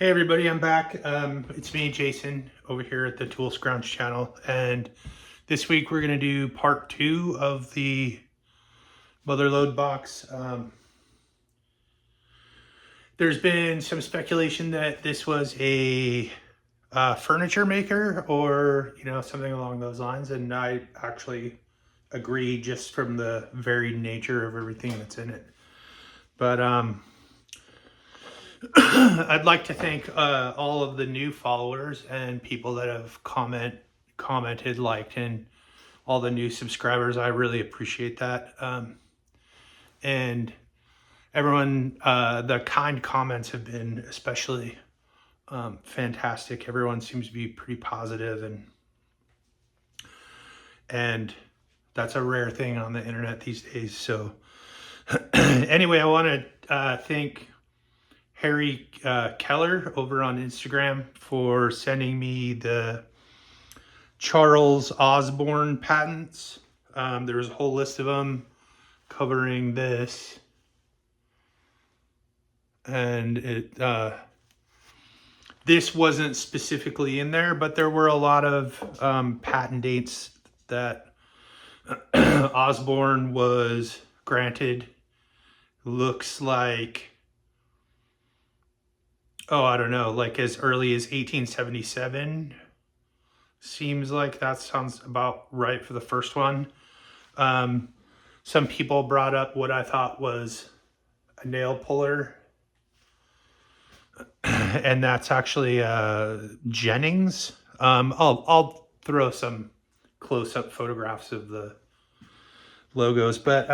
Hey everybody, I'm back. It's me, Jason, over here at the Tool Scrounge channel, and this week we're going to do part 2 of the Motherload box. There's been some speculation that this was a furniture maker or, something along those lines, and I actually agree just from the very nature of everything that's in it. But I'd like to thank all of the new followers and people that have commented, liked, and all the new subscribers. I really appreciate that. And everyone, the kind comments have been especially fantastic. Everyone seems to be pretty positive, and that's a rare thing on the internet these days. So anyway, I want to thank Harry Keller over on Instagram for sending me the Charles Osborne patents. There's a whole list of them covering this, and this wasn't specifically in there, but there were a lot of patent dates that Osborne was granted. Looks like, I don't know, like as early as 1877. Seems like that sounds about right for the first one. Some people brought up what I thought was a nail puller, and that's actually Jennings. I'll throw some close-up photographs of the logos, but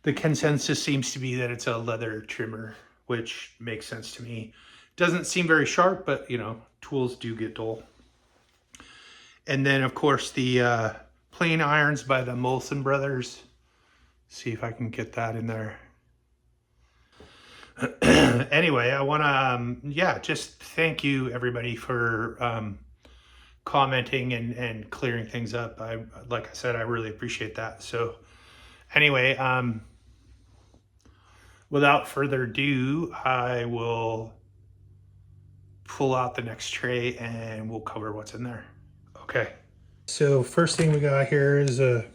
the consensus seems to be that it's a leather trimmer, which makes sense to me. Doesn't seem very sharp, but tools do get dull. And then, of course, the plain irons by the Molson brothers. See if I can get that in there. Anyway, I want to, just thank you, everybody, for commenting and clearing things up. Like I said, I really appreciate that. So anyway, without further ado, I will pull out the next tray and we'll cover what's in there. Okay. So first thing we got here is I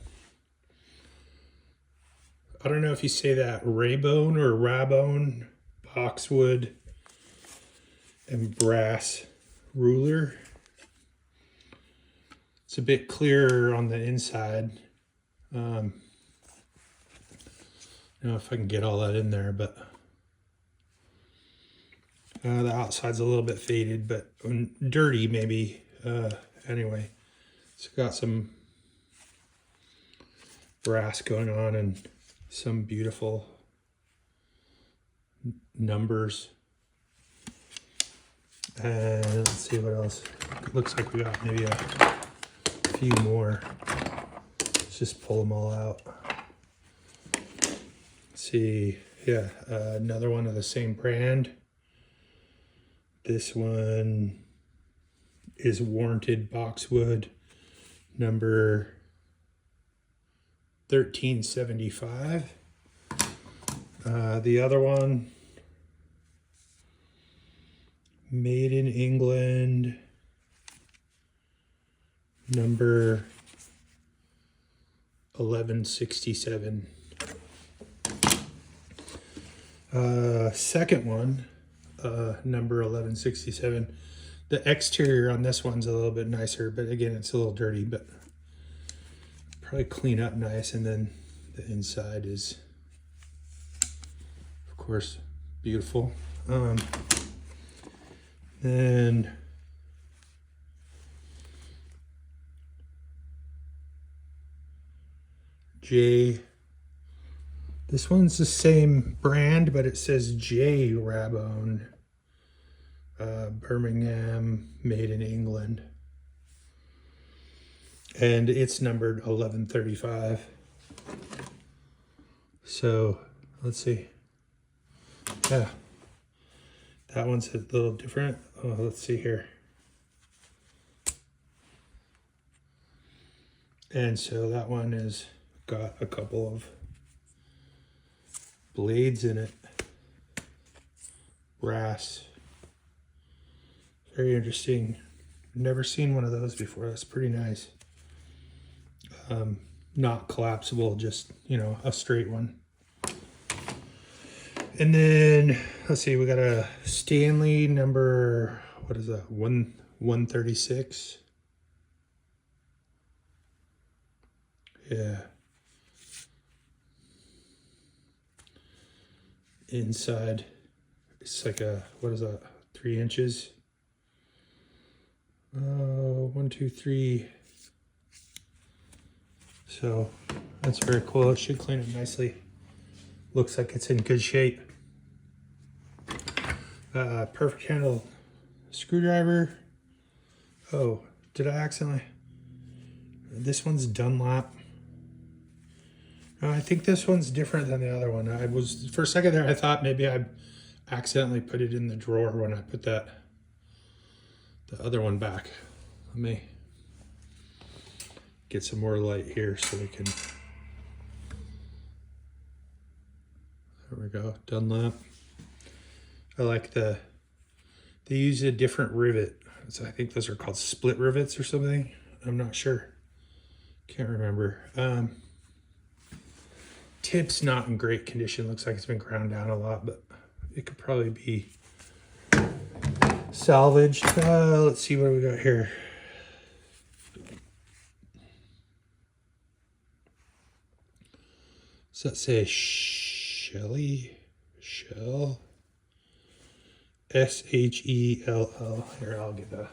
don't know if you say that, Raybone or Rabone boxwood and brass ruler. It's a bit clearer on the inside. I don't know if I can get all that in there, but the outside's a little bit faded, but dirty maybe. Anyway, it's got some brass going on and some beautiful numbers. And let's see what else. It looks like we got maybe a few more. Let's just pull them all out. Let's see, yeah, another one of the same brand. This one is warranted boxwood number 1375. The other one, made in England, number 1167. Second one, number 1167. The exterior on this one's a little bit nicer, but again, it's a little dirty, but probably clean up nice. And then the inside is, of course, beautiful. Then J. This one's the same brand, but it says J. Rabone. Birmingham, made in England. And it's numbered 1135. So let's see. Yeah, that one's a little different. Oh, let's see here. And so that one has got a couple of blades in it. Brass Very interesting. Never seen one of those before. That's pretty nice. Not collapsible, just, you know, a straight one. And then, let's see, we got a Stanley number, what is that, 136? Yeah. Inside, it's like a, what is that, 3 inches? 1, 2, 3. So that's very cool. It should clean it nicely. Looks like it's in good shape. Perfect handle screwdriver. Oh, did I accidentally? This one's Dunlap. I think this one's different than the other one. I was, for a second there, I thought maybe I accidentally put it in the drawer when I put the other one back. Let me get some more light here so we can, there we go, Dunlap. I like they use a different rivet. So I think those are called split rivets or something. I'm not sure. Can't remember. Tip's not in great condition. Looks like it's been ground down a lot, but it could probably be salvaged. Let's see what we got here. Does that say Shelley? Shell? S-H-E-L-L. Here, I'll get that.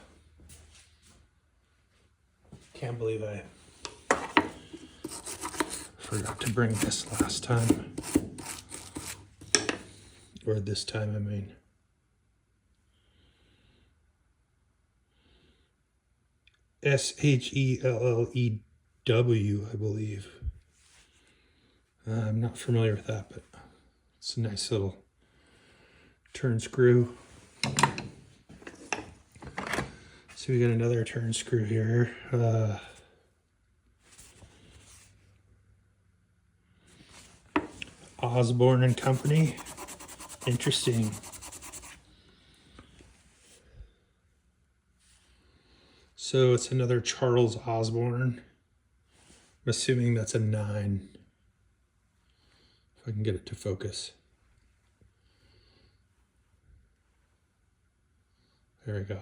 Can't believe I forgot to bring this last time. Or this time, I mean. S-H-E-L-L-E-W, I believe. I'm not familiar with that, but it's a nice little turn screw. So we got another turn screw here. Osborne and Company. Interesting. So it's another Charles Osborne. I'm assuming that's a 9. If I can get it to focus. There we go.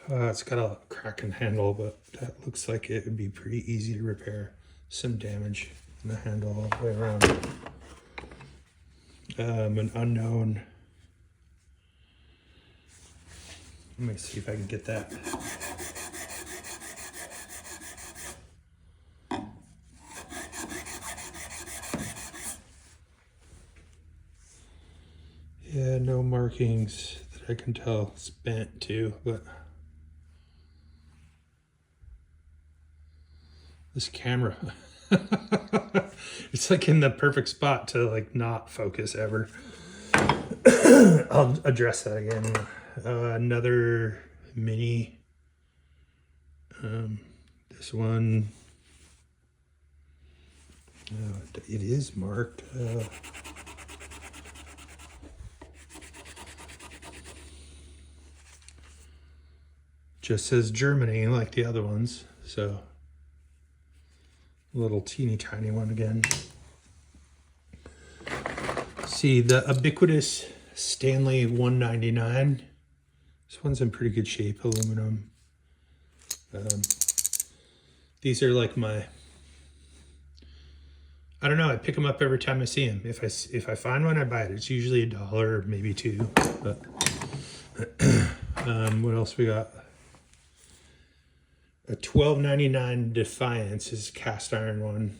It's got a crack in the handle, but that looks like it would be pretty easy to repair. Some damage in the handle all the way around. An unknown. Let me see if I can get that. Yeah, no markings that I can tell. It's bent too, but this camera, it's like in the perfect spot to like not focus ever. I'll address that again. Another mini. This one, it is marked. Just says Germany like the other ones, so little teeny tiny one again. See the ubiquitous Stanley 199. This one's in pretty good shape, aluminum. These are like my, I don't know, I pick them up every time I see them. If I find one, I buy it. It's usually $1, maybe $2. But what else we got? A $12.99 Defiance is a cast iron one.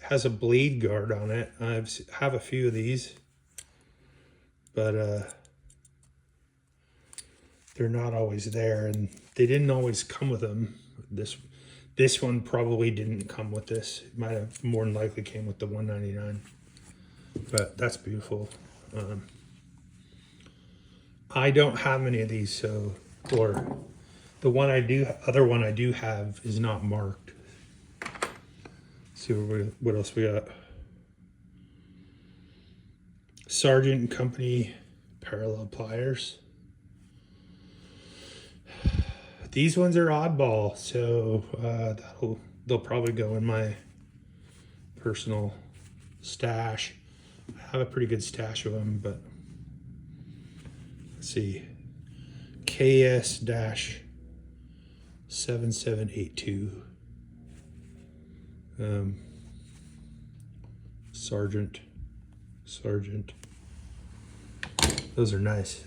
It has a blade guard on it. I have a few of these, but they're not always there, and they didn't always come with them. This one probably didn't come with this. It might have more than likely came with the $1.99, but that's beautiful. I don't have many of these, so, or the one other one I do have is not marked. Let's see what else we got. Sargent and Company parallel pliers. These ones are oddball, so they'll probably go in my personal stash. I have a pretty good stash of them, but let's see. KS-7782. Sargent. Those are nice.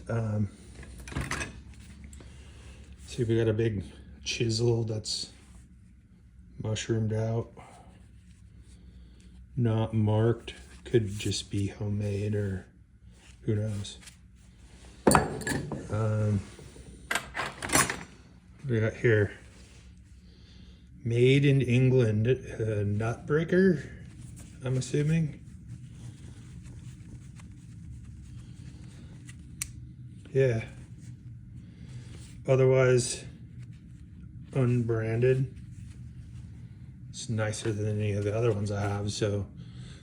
See, we got a big chisel that's mushroomed out, not marked. Could just be homemade, or who knows. What do we got here? Made in England, nut breaker, I'm assuming. Yeah. Otherwise, unbranded. It's nicer than any of the other ones I have, so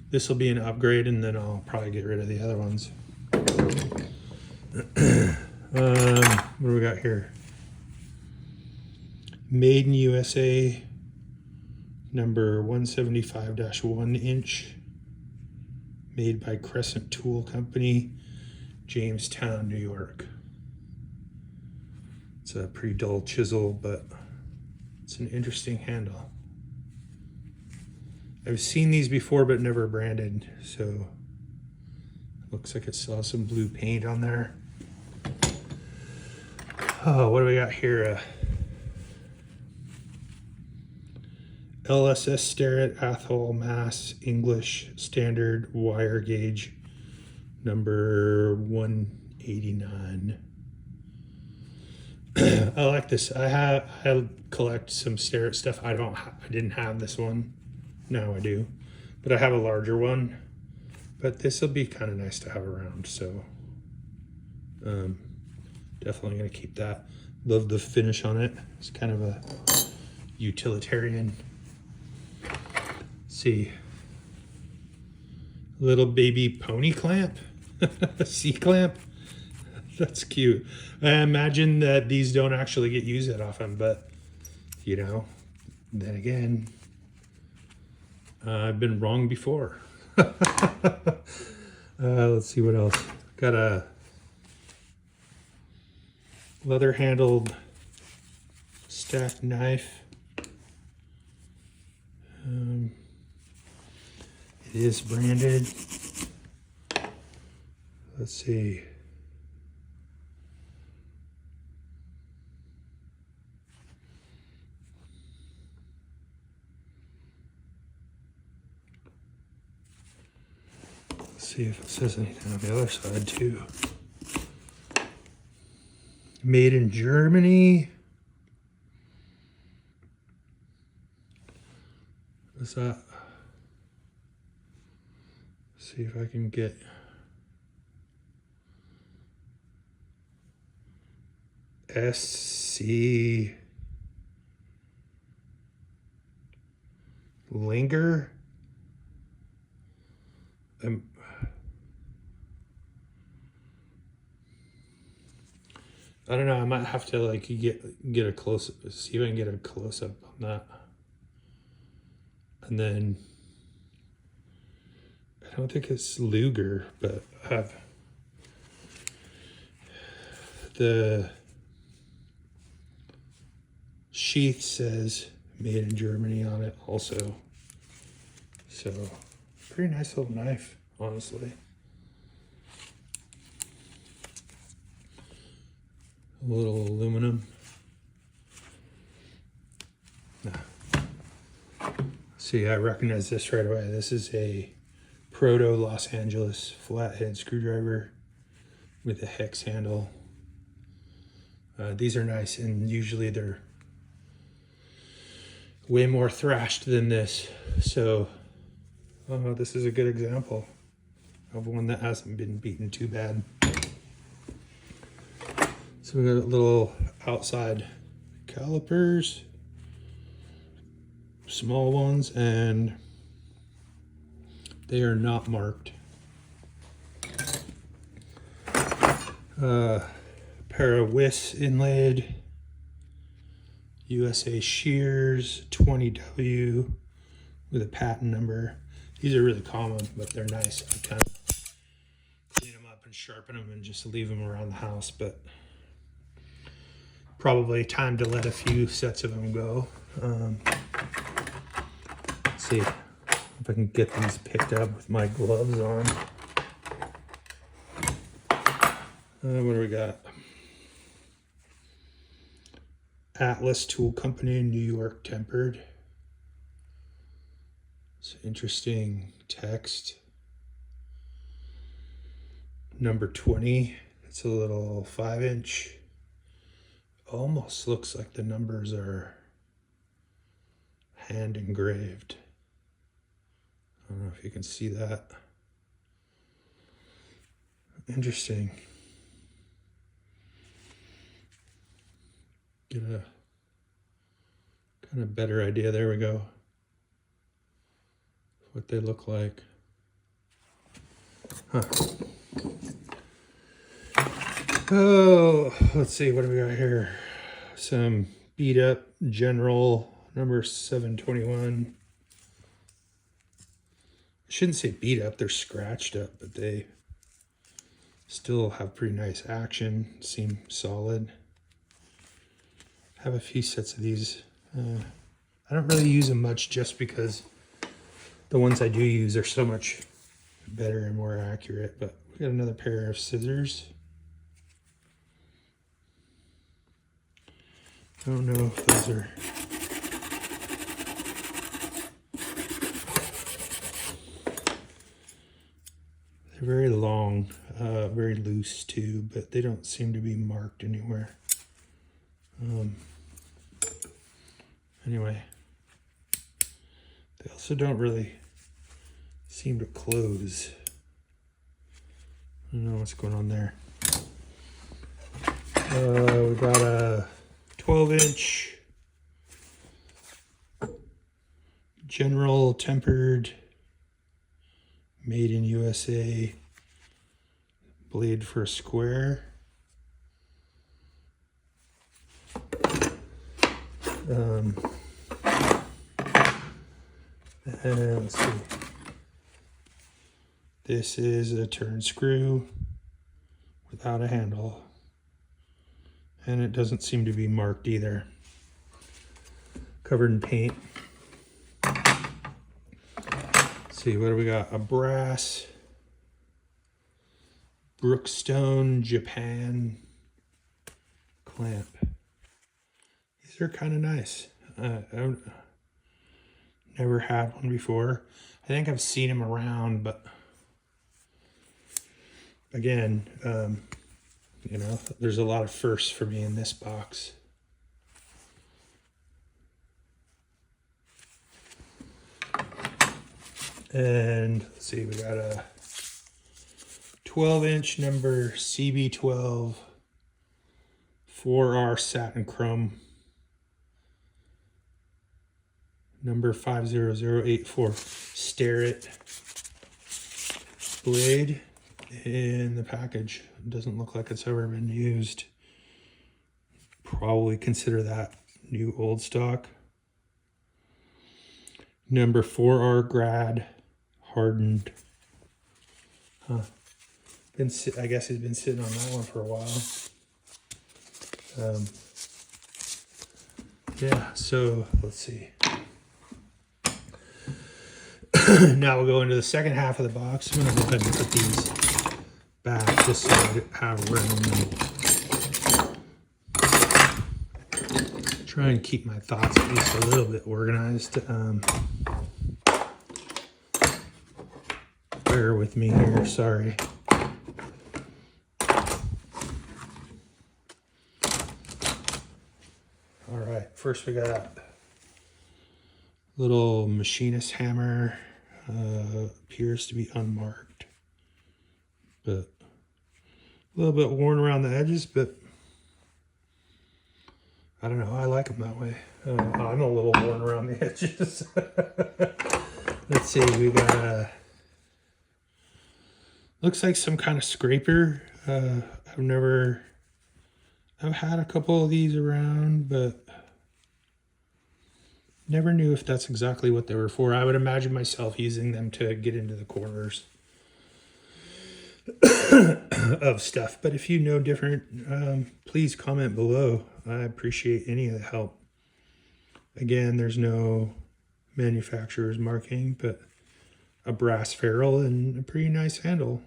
this will be an upgrade, and then I'll probably get rid of the other ones. What do we got here? Made in USA, number 175-1 inch. Made by Crescent Tool Company, Jamestown, New York. It's a pretty dull chisel, but it's an interesting handle. I've seen these before, but never branded, so looks like it still has some blue paint on there. Oh, what do we got here? LSS Starrett Athol Mass English Standard Wire Gauge, number 189. I like this. I collect some Starrett stuff. I didn't have this one. Now I do, but I have a larger one. But this will be kind of nice to have around. So definitely gonna keep that. Love the finish on it. It's kind of a utilitarian. Let's see, little baby pony clamp, C-clamp. That's cute. I imagine that these don't actually get used that often, but you know, then again, I've been wrong before. Let's see what else. Got a leather-handled stack knife. It is branded. Let's see. See if it says anything on the other side too. Made in Germany. What's that? See if I can get SC Linger. I don't know. I might have to like get a close, see if I can get a close up on that, and then I don't think it's Luger, but I have the sheath says made in Germany on it also. So pretty nice little knife, honestly. A little aluminum. See, I recognize this right away. This is a proto Los Angeles flathead screwdriver with a hex handle. These are nice, and usually they're way more thrashed than this. So this is a good example of one that hasn't been beaten too bad. So we got little outside calipers, small ones, and they are not marked. Pair of Wiss inlaid USA shears 20W with a patent number. These are really common, but they're nice. I kind of clean them up and sharpen them and just leave them around the house, but probably time to let a few sets of them go. Let's see if I can get these picked up with my gloves on. What do we got? Atlas Tool Company, New York tempered. It's interesting text. Number 20. It's a little 5-inch. Almost looks like the numbers are hand engraved. I don't know if you can see that. Interesting. Get a kind of better idea. There we go. What they look like. Huh. Oh, let's see. What do we got here? Some beat up General number 721. I shouldn't say beat up. They're scratched up, but they still have pretty nice action. Seem solid. Have a few sets of these. I don't really use them much just because the ones I do use are so much better and more accurate. But we got another pair of scissors. I don't know if those are... They're very long, very loose too, but they don't seem to be marked anywhere. Anyway, they also don't really seem to close. I don't know what's going on there. We got a 12-inch General tempered, made in USA blade for a square. And let's see. This is a turn screw without a handle. And it doesn't seem to be marked either. Covered in paint. Let's see, what do we got? A brass Brookstone Japan clamp. These are kind of nice. I've never had one before. I think I've seen them around, but again, you know, there's a lot of firsts for me in this box. And let's see, we got a 12-inch number CB12 4R satin chrome number 50084 Starrett blade in the package. It doesn't look like it's ever been used. Probably consider that new old stock. Number 4R grad hardened. Huh. I guess he's been sitting on that one for a while. Yeah, so let's see. Now we'll go into the second half of the box. I'm going to go ahead and put these back just so I have room. Try and keep my thoughts at least a little bit organized. Bear with me here, sorry. All right, first we got a little Machinist hammer. Appears to be unmarked, but a little bit worn around the edges, but I don't know, I like them that way. I'm a little worn around the edges. Let's see, we got looks like some kind of scraper. I I've had a couple of these around, but never knew if that's exactly what they were for. I would imagine myself using them to get into the corners of stuff. But if you know different, please comment below. I appreciate any of the help. Again, there's no manufacturer's marking, but a brass ferrule and a pretty nice handle.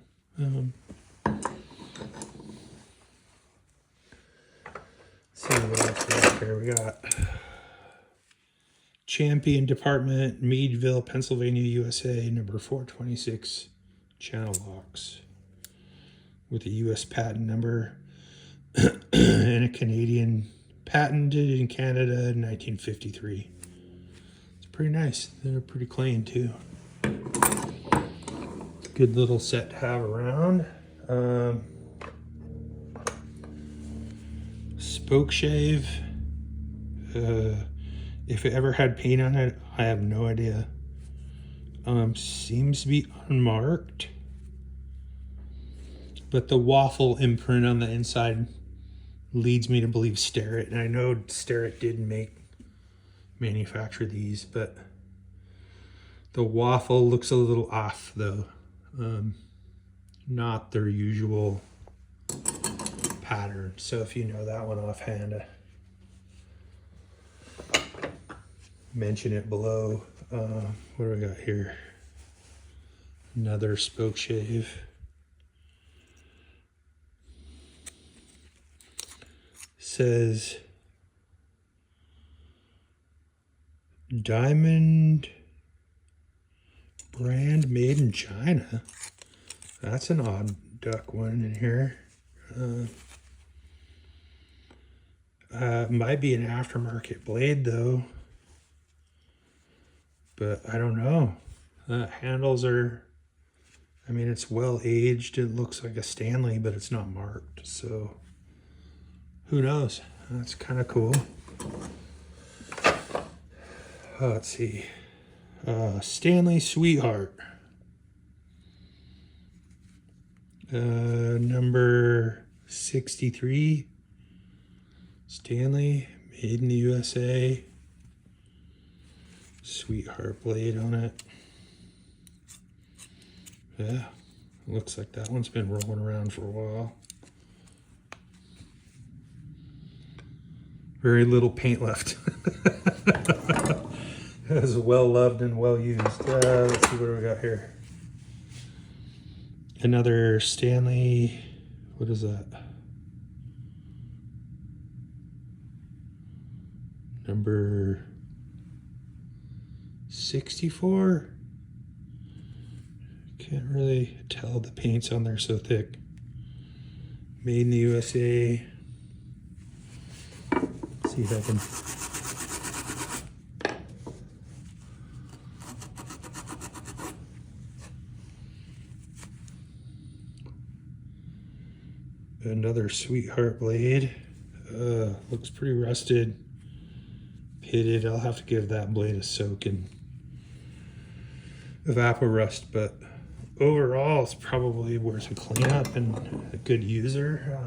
See what else we got here. We got Champion Department, Meadville, Pennsylvania, USA, number 426 channel locks with a US patent number and a Canadian patented in Canada in 1953. It's pretty nice. They're pretty clean too. Good little set to have around. Spoke shave. If it ever had paint on it, I have no idea. Seems to be unmarked, but the waffle imprint on the inside leads me to believe Starrett, and I know Starrett did manufacture these, but the waffle looks a little off though. Not their usual pattern. So if you know that one offhand, mention it below. What do we got here? Another spoke shave. Says Diamond brand made in China. That's an odd duck one in here. Might be an aftermarket blade though, but I don't know. Handles are, I mean, it's well aged. It looks like a Stanley, but it's not marked, so who knows? That's kind of cool. Let's see. Stanley Sweetheart. Number 63. Stanley, made in the USA. Sweetheart blade on it. Yeah, looks like that one's been rolling around for a while. Very little paint left. It was well loved and well used. Let's see what we got here. Another Stanley. What is that? Number 64. Can't really tell, the paint's on there so thick. Made in the USA. Let's see if I can. Another Sweetheart blade. Looks pretty rusted, pitted. I'll have to give that blade a soak in Evapo-Rust, but overall it's probably worth a cleanup and a good user.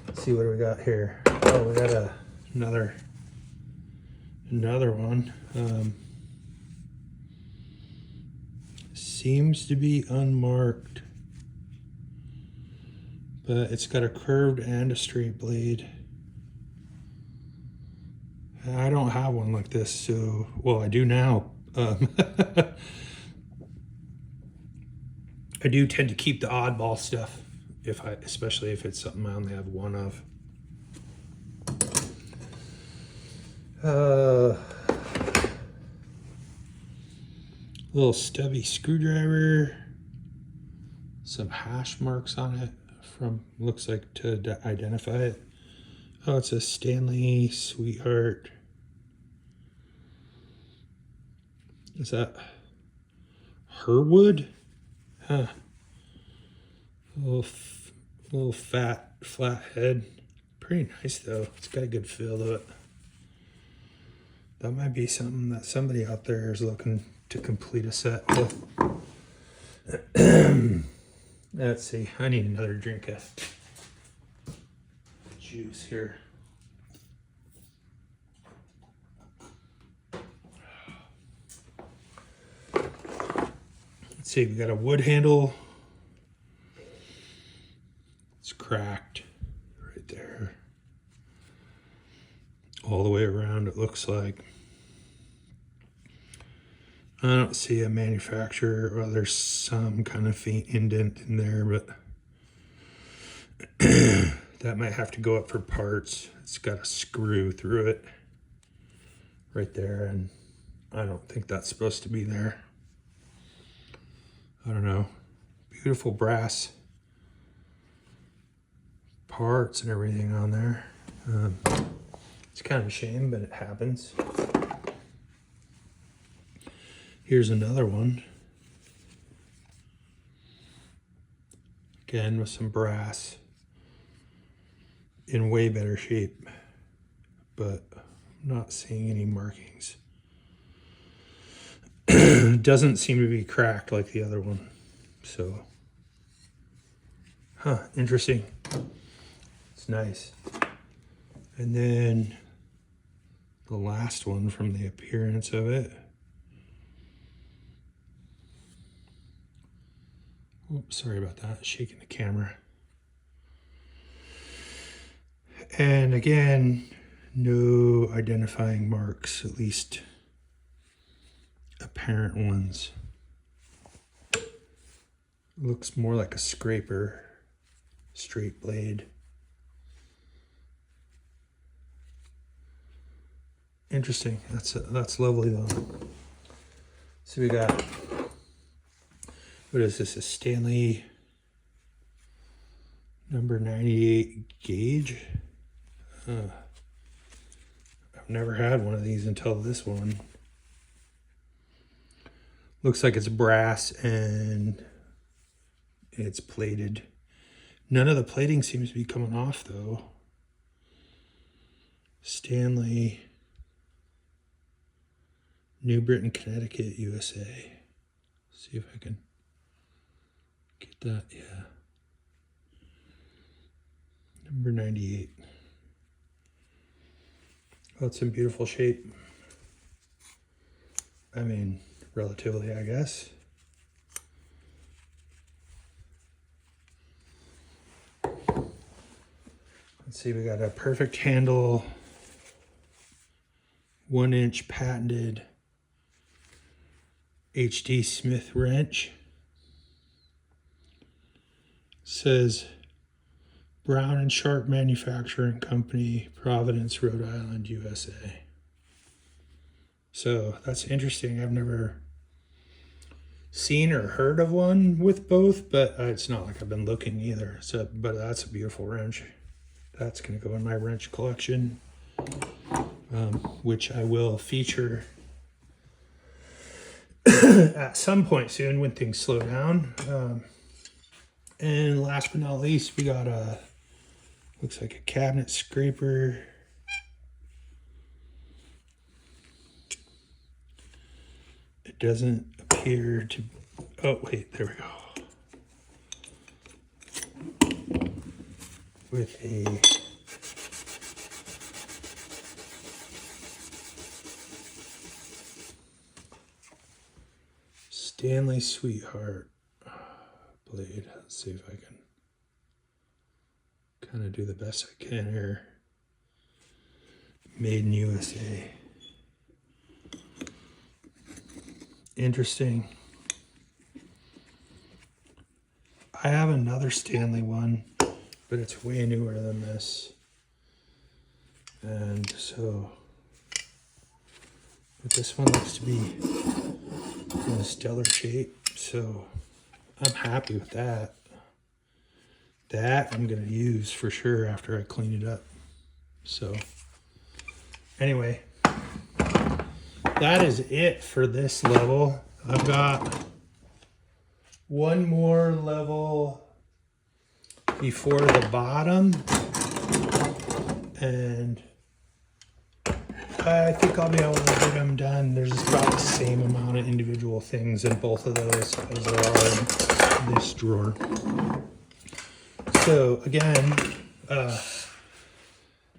Let's see what we got here. Oh, we got another one. Seems to be unmarked, but it's got a curved and a straight blade. I don't have one like this, so, well, I do now. I do tend to keep the oddball stuff, especially if it's something I only have one of. Little stubby screwdriver, some hash marks on it from, looks like, to identify it. Oh, it's a Stanley Sweetheart. Is that Herwood? Huh. A little fat, flat head. Pretty nice though. It's got a good feel to it. That might be something that somebody out there is looking to complete a set with. Let's see, I need another drink of juice here. Let's see, we got a wood handle. It's cracked right there. All the way around, it looks like. I don't see a manufacturer. Well, there's some kind of faint indent in there, but that might have to go up for parts. It's got a screw through it right there, and I don't think that's supposed to be there. I don't know. Beautiful brass parts and everything on there. It's kind of a shame, but it happens. Here's another one. Again, with some brass in way better shape, but I'm not seeing any markings. Doesn't seem to be cracked like the other one. So, interesting. It's nice. And then the last one, from the appearance of it. Oops, sorry about that, shaking the camera. And again, no identifying marks, at least apparent ones. Looks more like a scraper, straight blade. Interesting, that's lovely though. So we got, what is this, a Stanley number 98 gauge? I've never had one of these until this one. Looks like it's brass and it's plated. None of the plating seems to be coming off though. Stanley, New Britain, Connecticut, USA. See if I can get that, yeah. Number 98. Oh, it's in beautiful shape. I mean, relatively, I guess. Let's see, we got a perfect handle, 1-inch patented HD Smith wrench. Says Brown and Sharp Manufacturing Company, Providence, Rhode Island, USA. So that's interesting. I've never seen or heard of one with both, but it's not like I've been looking either. So, but that's a beautiful wrench. That's going to go in my wrench collection, which I will feature at some point soon when things slow down. And last but not least, we got a, looks like a cabinet scraper. It doesn't appear to, oh wait, there we go. With a Stanley Sweetheart blade. Let's see if I can kind of do the best I can here. Made in USA. Interesting. I have another Stanley one, but it's way newer than this. And so, but this one looks to be in a stellar shape, so I'm happy with that. That I'm gonna use for sure after I clean it up. So anyway, that is it for this level. I've got one more level before the bottom, and I think I'll be able to get them done. There's about the same amount of individual things in both of those as there are this drawer. So again,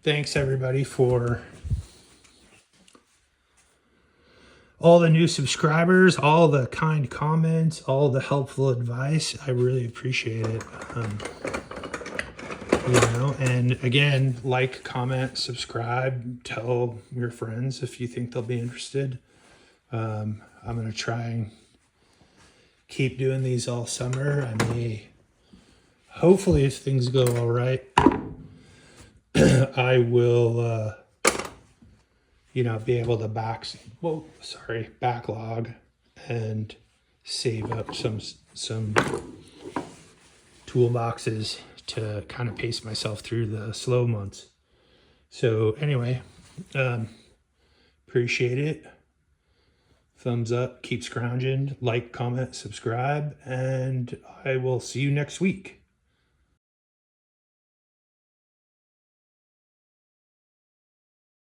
thanks everybody for all the new subscribers, all the kind comments, all the helpful advice. I really appreciate it. And again, like, comment, subscribe, tell your friends if you think they'll be interested. I'm going to try and keep doing these all summer. I may, hopefully if things go all right, I will, be able to backlog and save up some toolboxes to kind of pace myself through the slow months. So anyway, appreciate it. Thumbs up, keep scrounging, like, comment, subscribe, and I will see you next week.